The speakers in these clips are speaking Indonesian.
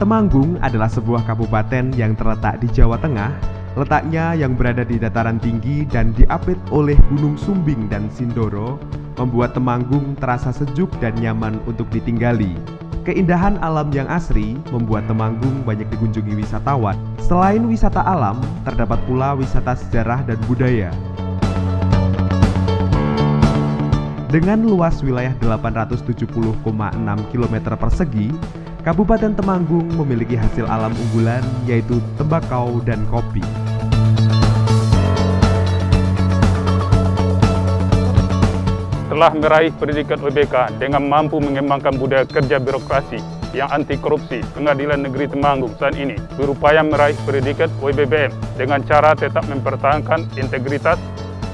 Temanggung adalah sebuah kabupaten yang terletak di Jawa Tengah. Letaknya yang berada di dataran tinggi dan diapit oleh Gunung Sumbing dan Sindoro membuat Temanggung terasa sejuk dan nyaman untuk ditinggali. Keindahan alam yang asri membuat Temanggung banyak dikunjungi wisatawan. Selain wisata alam, terdapat pula wisata sejarah dan budaya. Dengan luas wilayah 870,6 km persegi, Kabupaten Temanggung memiliki hasil alam unggulan yaitu tembakau dan kopi. Telah meraih predikat WBK dengan mampu mengembangkan budaya kerja birokrasi yang anti korupsi, Pengadilan Negeri Temanggung saat ini berupaya meraih predikat WBBM dengan cara tetap mempertahankan integritas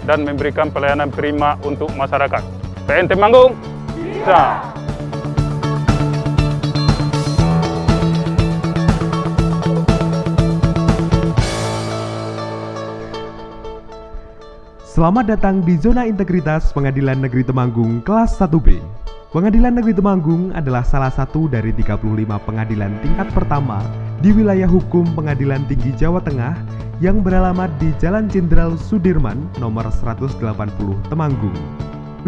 dan memberikan pelayanan prima untuk masyarakat. PN Temanggung, bisa! Selamat datang di Zona Integritas Pengadilan Negeri Temanggung kelas 1B. Pengadilan Negeri Temanggung adalah salah satu dari 35 pengadilan tingkat pertama di wilayah hukum Pengadilan Tinggi Jawa Tengah yang beralamat di Jalan Jenderal Sudirman nomor 180 Temanggung.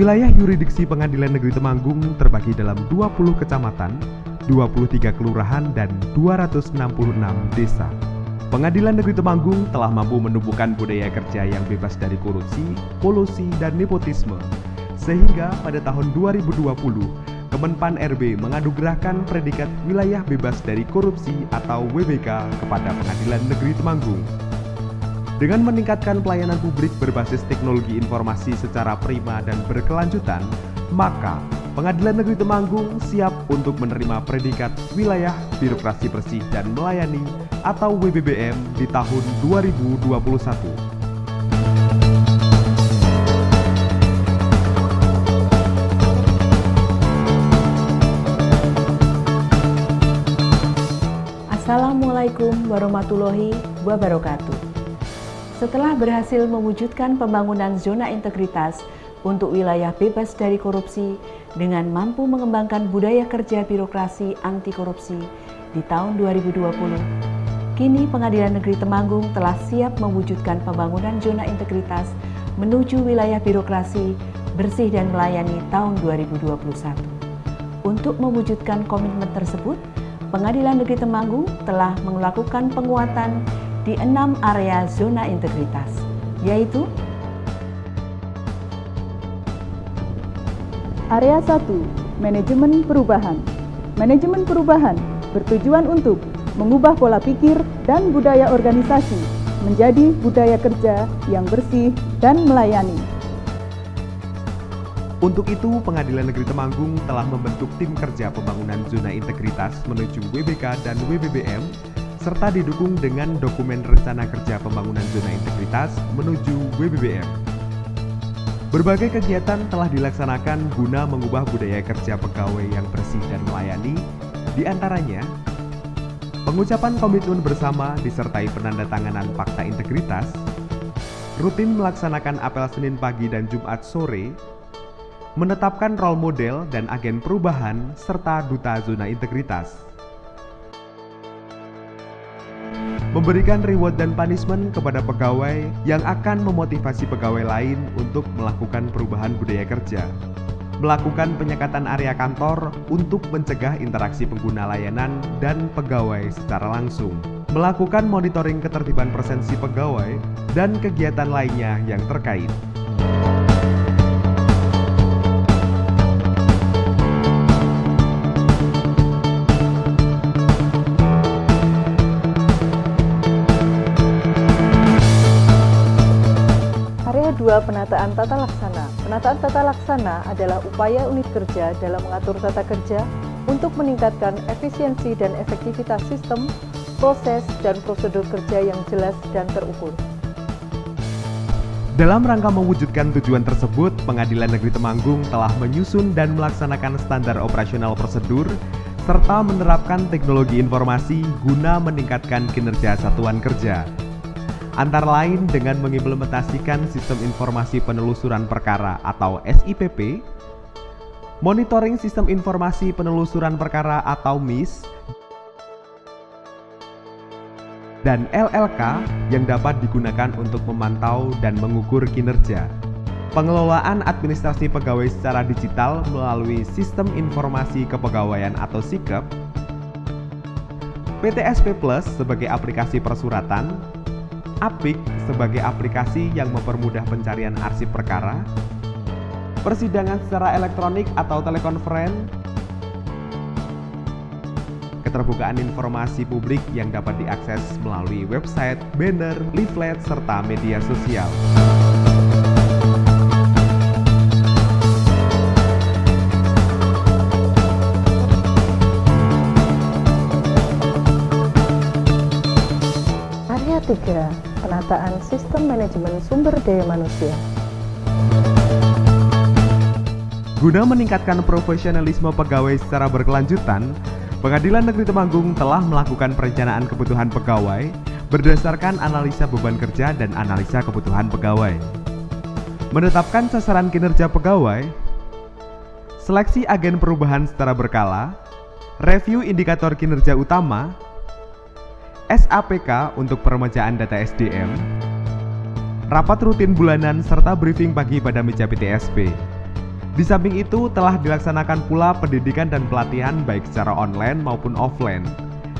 Wilayah yurisdiksi Pengadilan Negeri Temanggung terbagi dalam 20 kecamatan, 23 kelurahan, dan 266 desa. Pengadilan Negeri Temanggung telah mampu menumbuhkan budaya kerja yang bebas dari korupsi, kolusi, dan nepotisme. Sehingga pada tahun 2020, Kemenpan RB menganugerahkan predikat Wilayah Bebas dari Korupsi atau WBK kepada Pengadilan Negeri Temanggung. Dengan meningkatkan pelayanan publik berbasis teknologi informasi secara prima dan berkelanjutan, maka Pengadilan Negeri Temanggung siap untuk menerima predikat Wilayah Birokrasi Bersih dan Melayani atau WBBM di tahun 2021. Assalamualaikum warahmatullahi wabarakatuh. Setelah berhasil mewujudkan pembangunan zona integritas untuk wilayah bebas dari korupsi dengan mampu mengembangkan budaya kerja birokrasi anti korupsi di tahun 2020, kini Pengadilan Negeri Temanggung telah siap mewujudkan pembangunan zona integritas menuju wilayah birokrasi bersih dan melayani tahun 2021. Untuk mewujudkan komitmen tersebut, Pengadilan Negeri Temanggung telah melakukan penguatan di 6 area zona integritas, yaitu Area 1, Manajemen Perubahan. Manajemen perubahan bertujuan untuk mengubah pola pikir dan budaya organisasi menjadi budaya kerja yang bersih dan melayani. Untuk itu, Pengadilan Negeri Temanggung telah membentuk tim kerja pembangunan zona integritas menuju WBK dan WBBM, serta didukung dengan dokumen rencana kerja pembangunan zona integritas menuju WBBM. Berbagai kegiatan telah dilaksanakan guna mengubah budaya kerja pegawai yang bersih dan melayani, di antaranya pengucapan komitmen bersama disertai penandatanganan fakta integritas, rutin melaksanakan apel Senin pagi dan Jumat sore, menetapkan role model dan agen perubahan, serta duta zona integritas. Memberikan reward dan punishment kepada pegawai yang akan memotivasi pegawai lain untuk melakukan perubahan budaya kerja. Melakukan penyekatan area kantor untuk mencegah interaksi pengguna layanan dan pegawai secara langsung. Melakukan monitoring ketertiban presensi pegawai dan kegiatan lainnya yang terkait. Area 2, Penataan Tata Laksana. Penataan tata laksana adalah upaya unit kerja dalam mengatur tata kerja untuk meningkatkan efisiensi dan efektivitas sistem, proses, dan prosedur kerja yang jelas dan terukur. Dalam rangka mewujudkan tujuan tersebut, Pengadilan Negeri Temanggung telah menyusun dan melaksanakan standar operasional prosedur serta menerapkan teknologi informasi guna meningkatkan kinerja satuan kerja. Antara lain dengan mengimplementasikan Sistem Informasi Penelusuran Perkara atau SIPP, monitoring Sistem Informasi Penelusuran Perkara atau MIS, dan LLK yang dapat digunakan untuk memantau dan mengukur kinerja. Pengelolaan administrasi pegawai secara digital melalui Sistem Informasi Kepegawaian atau SIKEP, PTSP Plus sebagai aplikasi persuratan, APIK sebagai aplikasi yang mempermudah pencarian arsip perkara, persidangan secara elektronik atau telekonferen, keterbukaan informasi publik yang dapat diakses melalui website, banner, leaflet, serta media sosial. Area 3, penataan sistem manajemen sumber daya manusia. Guna meningkatkan profesionalisme pegawai secara berkelanjutan, Pengadilan Negeri Temanggung telah melakukan perencanaan kebutuhan pegawai berdasarkan analisa beban kerja dan analisa kebutuhan pegawai. Menetapkan sasaran kinerja pegawai, seleksi agen perubahan secara berkala, review indikator kinerja utama, SAPK untuk peremajaan data SDM, rapat rutin bulanan serta briefing pagi pada meja PTSP. Di samping itu telah dilaksanakan pula pendidikan dan pelatihan baik secara online maupun offline.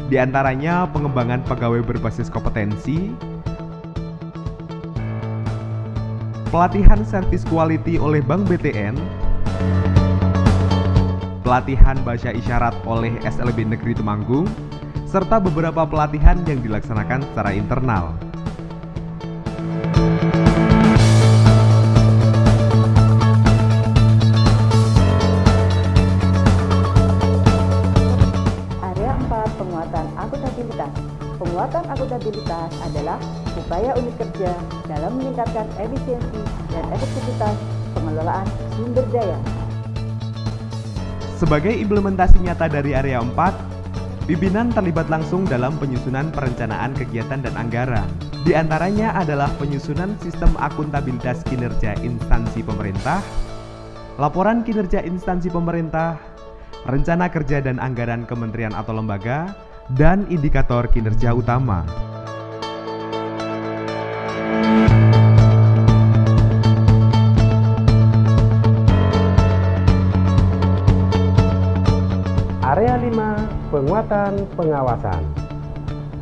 Di antaranya pengembangan pegawai berbasis kompetensi, pelatihan service quality oleh Bank BTN, pelatihan bahasa isyarat oleh SLB Negeri Temanggung, serta beberapa pelatihan yang dilaksanakan secara internal. Penguatan akuntabilitas adalah upaya unit kerja dalam meningkatkan efisiensi dan efektivitas pengelolaan sumber daya. Sebagai implementasi nyata dari area 4, pimpinan terlibat langsung dalam penyusunan perencanaan kegiatan dan anggaran. Di antaranya adalah penyusunan sistem akuntabilitas kinerja instansi pemerintah, laporan kinerja instansi pemerintah, rencana kerja dan anggaran kementerian atau lembaga, dan indikator kinerja utama. Area 5, penguatan pengawasan.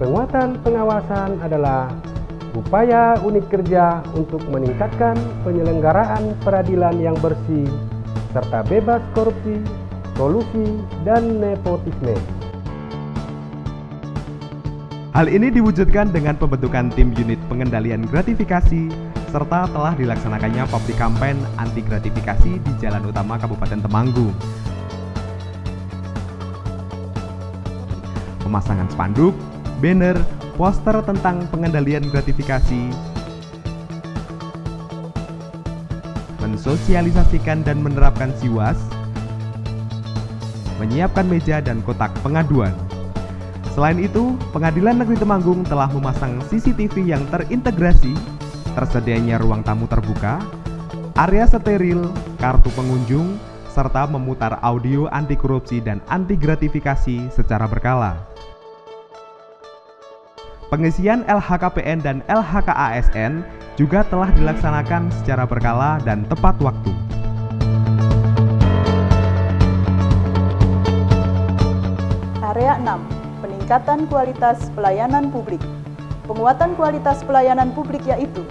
Penguatan pengawasan adalah upaya unit kerja untuk meningkatkan penyelenggaraan peradilan yang bersih serta bebas korupsi, kolusi, dan nepotisme. Hal ini diwujudkan dengan pembentukan tim unit pengendalian gratifikasi serta telah dilaksanakannya public campaign anti gratifikasi di jalan utama Kabupaten Temanggung. Pemasangan spanduk, banner, poster tentang pengendalian gratifikasi, mensosialisasikan dan menerapkan SIWAS, menyiapkan meja dan kotak pengaduan. Selain itu, Pengadilan Negeri Temanggung telah memasang CCTV yang terintegrasi, tersedianya ruang tamu terbuka, area steril, kartu pengunjung, serta memutar audio anti korupsi dan anti gratifikasi secara berkala. Pengisian LHKPN dan LHKASN juga telah dilaksanakan secara berkala dan tepat waktu. Area 6, peningkatan kualitas pelayanan publik. Penguatan kualitas pelayanan publik yaitu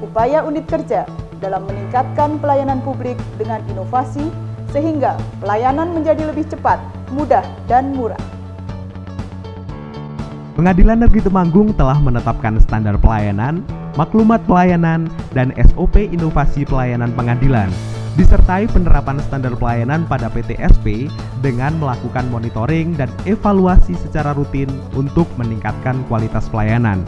upaya unit kerja dalam meningkatkan pelayanan publik dengan inovasi sehingga pelayanan menjadi lebih cepat, mudah, dan murah. Pengadilan Negeri Temanggung telah menetapkan standar pelayanan, maklumat pelayanan, dan SOP inovasi pelayanan pengadilan, disertai penerapan standar pelayanan pada PTSP dengan melakukan monitoring dan evaluasi secara rutin untuk meningkatkan kualitas pelayanan.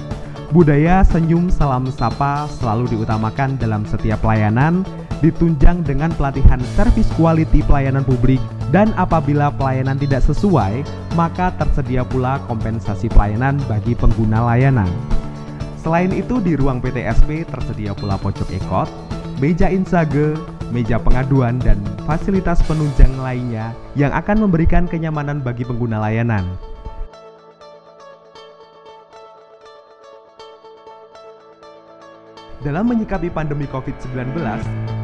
Budaya senyum salam sapa selalu diutamakan dalam setiap pelayanan, ditunjang dengan pelatihan service quality pelayanan publik, dan apabila pelayanan tidak sesuai, maka tersedia pula kompensasi pelayanan bagi pengguna layanan. Selain itu, di ruang PTSP tersedia pula pojok ekot, meja insage, meja pengaduan, dan fasilitas penunjang lainnya yang akan memberikan kenyamanan bagi pengguna layanan. Dalam menyikapi pandemi COVID-19,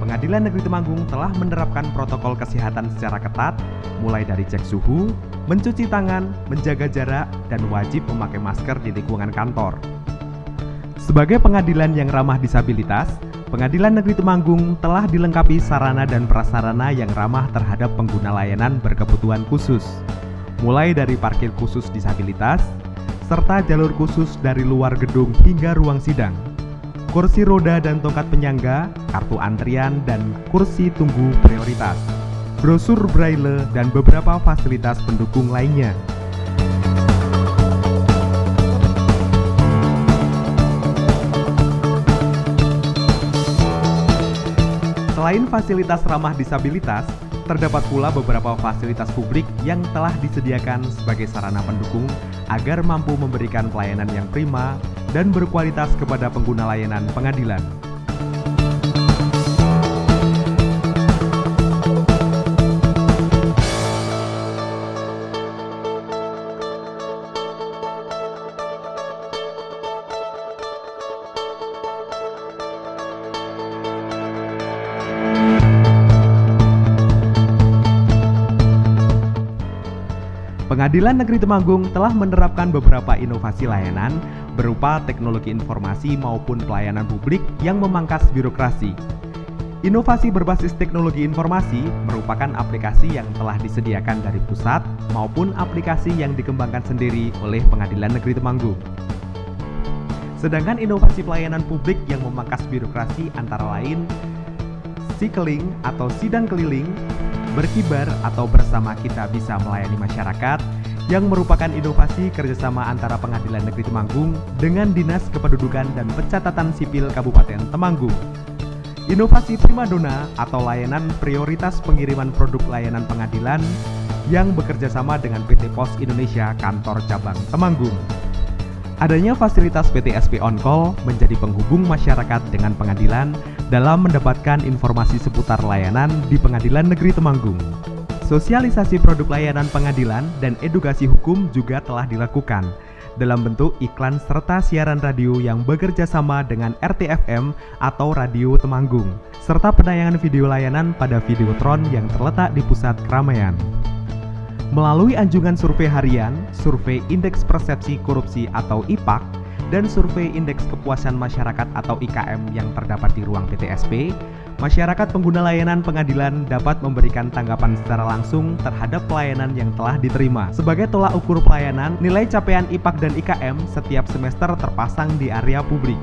Pengadilan Negeri Temanggung telah menerapkan protokol kesehatan secara ketat, mulai dari cek suhu, mencuci tangan, menjaga jarak, dan wajib memakai masker di lingkungan kantor. Sebagai pengadilan yang ramah disabilitas, Pengadilan Negeri Temanggung telah dilengkapi sarana dan prasarana yang ramah terhadap pengguna layanan berkebutuhan khusus, mulai dari parkir khusus disabilitas, serta jalur khusus dari luar gedung hingga ruang sidang, kursi roda dan tongkat penyangga, kartu antrian, dan kursi tunggu prioritas, brosur braille, dan beberapa fasilitas pendukung lainnya. Selain fasilitas ramah disabilitas, terdapat pula beberapa fasilitas publik yang telah disediakan sebagai sarana pendukung agar mampu memberikan pelayanan yang prima dan berkualitas kepada pengguna layanan pengadilan. Pengadilan Negeri Temanggung telah menerapkan beberapa inovasi layanan berupa teknologi informasi maupun pelayanan publik yang memangkas birokrasi. Inovasi berbasis teknologi informasi merupakan aplikasi yang telah disediakan dari pusat maupun aplikasi yang dikembangkan sendiri oleh Pengadilan Negeri Temanggung. Sedangkan inovasi pelayanan publik yang memangkas birokrasi antara lain Sikeling atau sidang keliling, Berkibar atau Bersama Kita Bisa Melayani Masyarakat, yang merupakan inovasi kerjasama antara Pengadilan Negeri Temanggung dengan Dinas Kependudukan dan Pencatatan Sipil Kabupaten Temanggung. Inovasi Primadona atau layanan prioritas pengiriman produk layanan pengadilan yang bekerja sama dengan PT Pos Indonesia Kantor Cabang Temanggung. Adanya fasilitas PT SP On Call menjadi penghubung masyarakat dengan pengadilan dalam mendapatkan informasi seputar layanan di Pengadilan Negeri Temanggung. Sosialisasi produk layanan pengadilan dan edukasi hukum juga telah dilakukan dalam bentuk iklan serta siaran radio yang bekerja sama dengan RTFM atau Radio Temanggung, serta penayangan video layanan pada Videotron yang terletak di pusat keramaian. Melalui anjungan survei harian, survei Indeks Persepsi Korupsi atau IPAK, dan survei Indeks Kepuasan Masyarakat atau IKM yang terdapat di ruang PTSP, masyarakat pengguna layanan pengadilan dapat memberikan tanggapan secara langsung terhadap pelayanan yang telah diterima. Sebagai tolak ukur pelayanan, nilai capaian IPAK dan IKM setiap semester terpasang di area publik.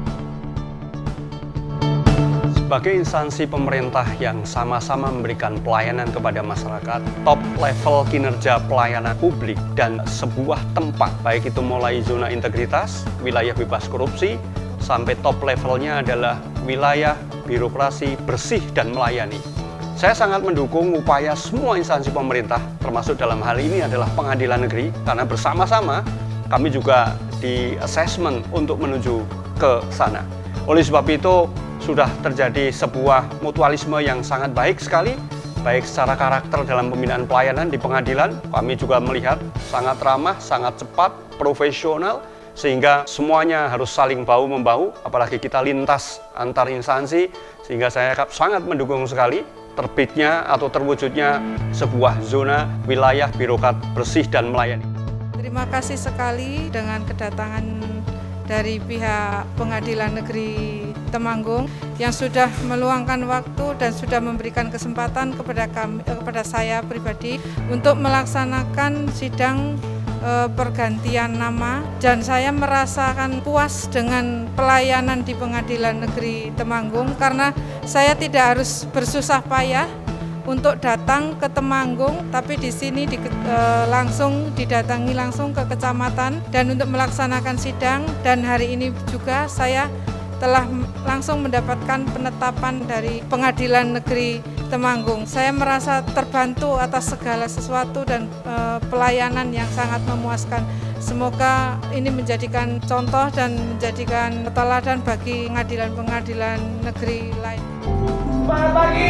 Sebagai instansi pemerintah yang sama-sama memberikan pelayanan kepada masyarakat, top level kinerja pelayanan publik dan sebuah tempat, baik itu mulai zona integritas, wilayah bebas korupsi, sampai top levelnya adalah wilayah birokrasi bersih dan melayani. Saya sangat mendukung upaya semua instansi pemerintah, termasuk dalam hal ini adalah Pengadilan Negeri, karena bersama-sama kami juga di assessment untuk menuju ke sana. Oleh sebab itu, sudah terjadi sebuah mutualisme yang sangat baik sekali, baik secara karakter dalam pembinaan pelayanan di pengadilan. Kami juga melihat sangat ramah, sangat cepat, profesional, sehingga semuanya harus saling bahu-membahu, apalagi kita lintas antar instansi, sehingga saya sangat mendukung sekali terbitnya atau terwujudnya sebuah zona wilayah birokrat bersih dan melayani. Terima kasih sekali dengan kedatangan dari pihak Pengadilan Negeri Temanggung yang sudah meluangkan waktu dan sudah memberikan kesempatan kepada saya pribadi untuk melaksanakan sidang pergantian nama, dan saya merasakan puas dengan pelayanan di Pengadilan Negeri Temanggung karena saya tidak harus bersusah payah untuk datang ke Temanggung, tapi di sini langsung didatangi langsung ke kecamatan dan untuk melaksanakan sidang. Dan hari ini juga saya telah langsung mendapatkan penetapan dari Pengadilan Negeri Temanggung. Saya merasa terbantu atas segala sesuatu dan pelayanan yang sangat memuaskan. Semoga ini menjadikan contoh dan menjadikan teladan bagi pengadilan-pengadilan negeri lain. Semangat pagi,